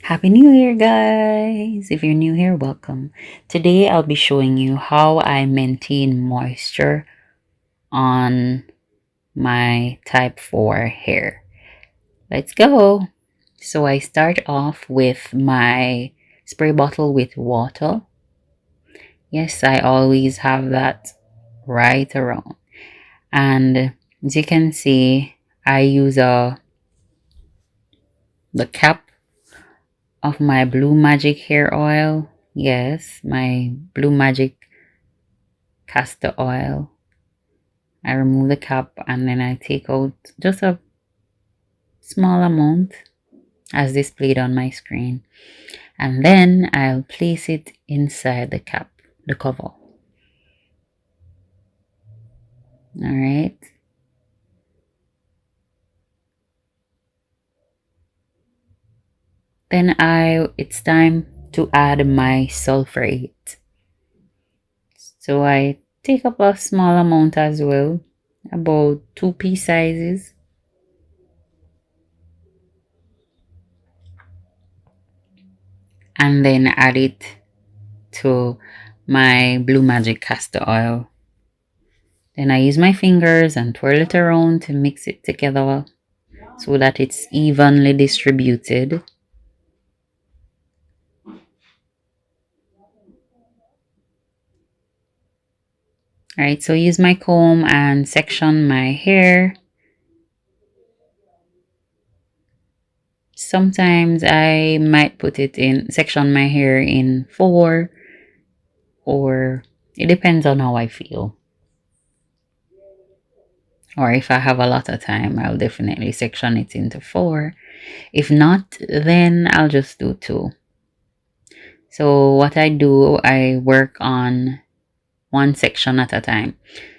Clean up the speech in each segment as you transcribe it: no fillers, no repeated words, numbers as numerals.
Happy New Year, guys! If you're new here, welcome. Today I'll be showing you how I maintain moisture on my type 4 hair. Let's go! So I start off with my spray bottle with water. Yes, I always have that right around. And as you can see, I use the cap of my Blue Magic hair oil. Yes, my Blue Magic castor oil. I remove the cap and then I take out just a small amount as displayed on my screen. And then I'll place it inside the cap, the cover. Alright. Then it's time to add my sulfurate. So I take up a small amount as well, about 2 pea sizes. And then add it to my Blue Magic castor oil. Then I use my fingers and twirl it around to mix it together so that it's evenly distributed. Alright, so use my comb and section my hair. Sometimes I might put it in, section my hair in 4, or it depends on how I feel. Or if I have a lot of time, I'll definitely section it into 4. If not, then I'll just do 2. So what I do, I work on one section at a time.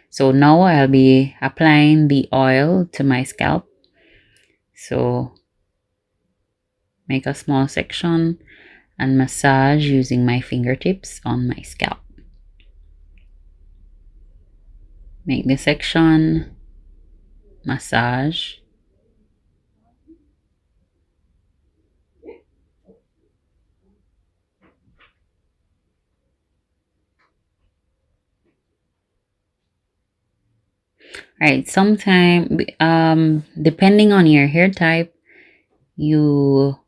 So now I'll be applying the oil to my scalp. So make a small section and massage using my fingertips on my scalp. Make the section, massage. Right, sometime depending on your hair type, you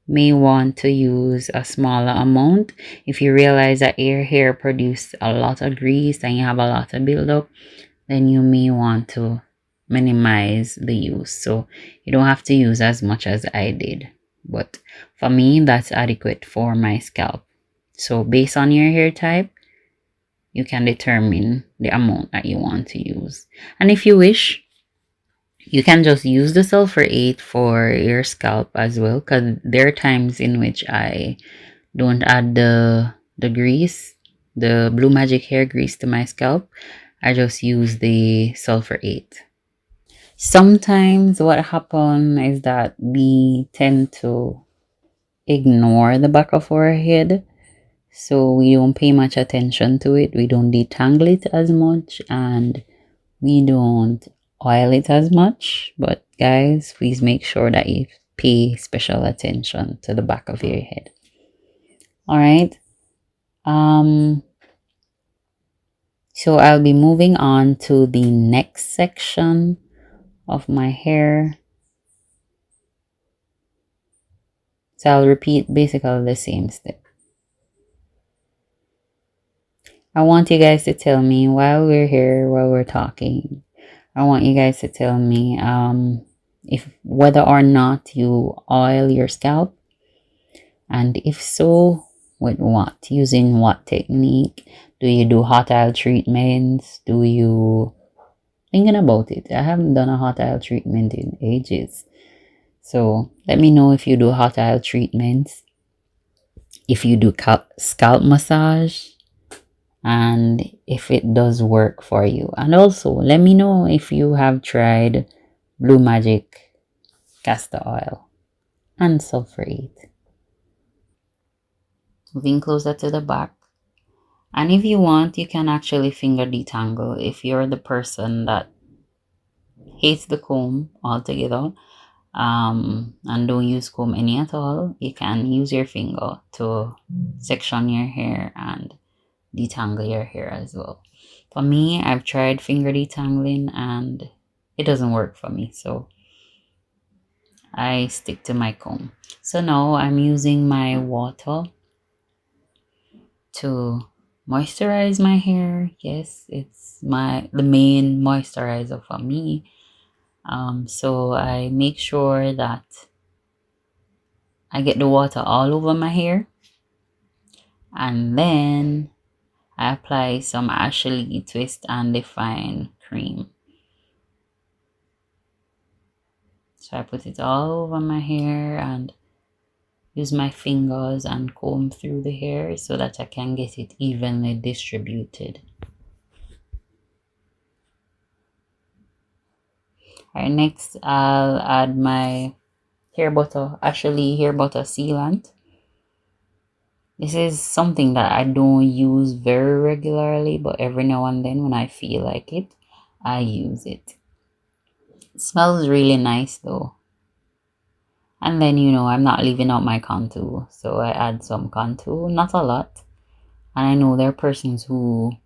may want to use a smaller amount. If you realize that your hair produces a lot of grease and you have a lot of buildup, then you may want to minimize the use. So you don't have to use as much as I did, but for me that's adequate for my scalp. So based on your hair type, you can determine the amount that you want to use. And if you wish, you can just use the sulfurate for your scalp as well, because there are times in which I don't add the grease, the Blue Magic hair grease to my scalp. I just use the sulfurate. Sometimes what happens is that we tend to ignore the back of our head, so we don't pay much attention to it. We don't detangle it as much and we don't oil it as much. But guys, please make sure that you pay special attention to the back of your head. All right. So I'll be moving on to the next section of my hair. So I'll repeat basically the same step. I want you guys to tell me while we're here, while we're talking, I want you guys to tell me if whether or not you oil your scalp, and if so, with what, using what technique. Do you do hot oil treatments? Do you, thinking about it, I haven't done a hot oil treatment in ages. So let me know if you do hot oil treatments, if you do scalp massage, and if it does work for you. And also let me know if you have tried Blue Magic castor oil and sulfurate. Moving closer to the back. And if you want, you can actually finger detangle if you're the person that hates the comb altogether. And don't use comb any at all. You can use your finger to section your hair and detangle your hair as well. For me, I've tried finger detangling and it doesn't work for me, so I stick to my comb. So now I'm using my water to moisturize my hair. Yes, it's the main moisturizer for me. So I make sure that I get the water all over my hair, and then I apply some Ashley Twist and Define cream. So I put it all over my hair and use my fingers and comb through the hair so that I can get it evenly distributed. Alright, next I'll add my hair butter, Ashley hair butter sealant. This is something that I don't use very regularly, but every now and then when I feel like it, I use it. It smells really nice though. And then, I'm not leaving out my contour, so I add some contour, not a lot. And I know there are persons who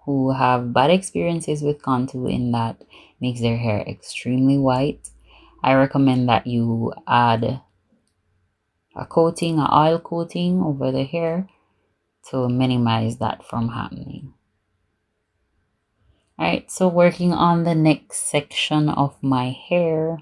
have bad experiences with contour in that makes their hair extremely white. I recommend that you add a coating, an oil coating over the hair to minimize that from happening. Alright, so working on the next section of my hair.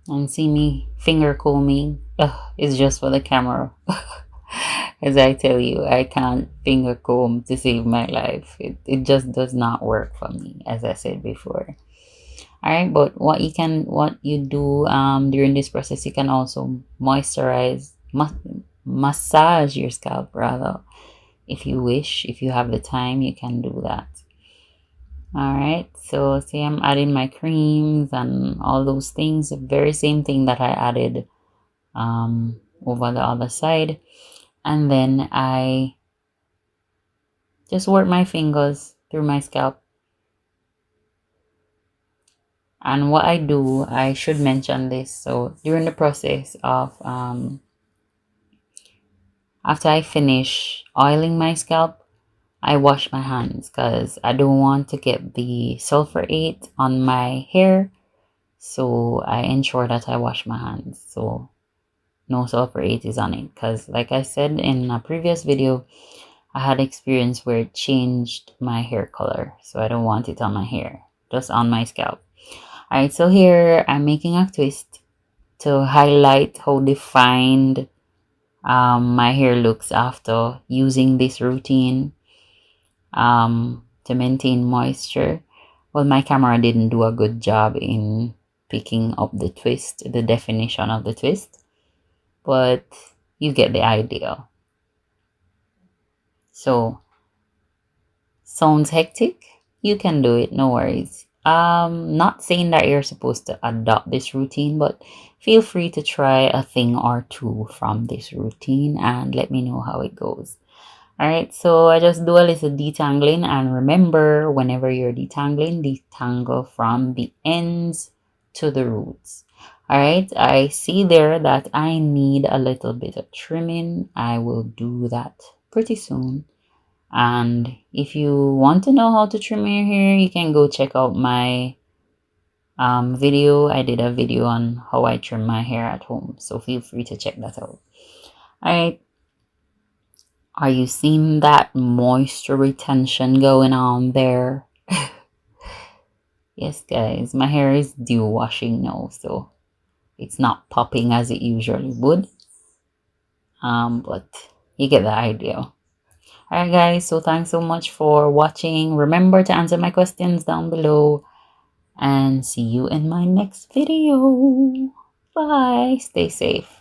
And see me finger combing. It's just for the camera. As I tell you, I can't finger comb to save my life. It just does not work for me, as I said before. Alright, but what you do during this process, you can also moisturize, massage your scalp rather. If you wish, if you have the time, you can do that. Alright, so see, I'm adding my creams and all those things, the very same thing that I added over the other side. And then I just work my fingers through my scalp. And what I do, I should mention this. So during the process of after I finish oiling my scalp, I wash my hands because I don't want to get the sulfate on my hair. So I ensure that I wash my hands so no sulfate is on it. Because like I said in a previous video, I had experience where it changed my hair color. So I don't want it on my hair, just on my scalp. Alright, so here I'm making a twist to highlight how defined my hair looks after using this routine to maintain moisture. Well, my camera didn't do a good job in picking up the twist, the definition of the twist, but you get the idea. So, sounds hectic? You can do it, no worries. Not saying that you're supposed to adopt this routine, but feel free to try a thing or two from this routine and let me know how it goes. Alright, so I just do a little detangling, and remember, whenever you're detangling, detangle from the ends to the roots. Alright, I see there that I need a little bit of trimming. I will do that pretty soon. And if you want to know how to trim your hair, you can go check out my video. I did a video on how I trim my hair at home, so feel free to check that out. Alright, are you seeing that moisture retention going on there? Yes, guys, my hair is dew washing now, so it's not popping as it usually would. But you get the idea. Alright, guys, so thanks so much for watching. Remember to answer my questions down below, and see you in my next video. Bye. Stay safe.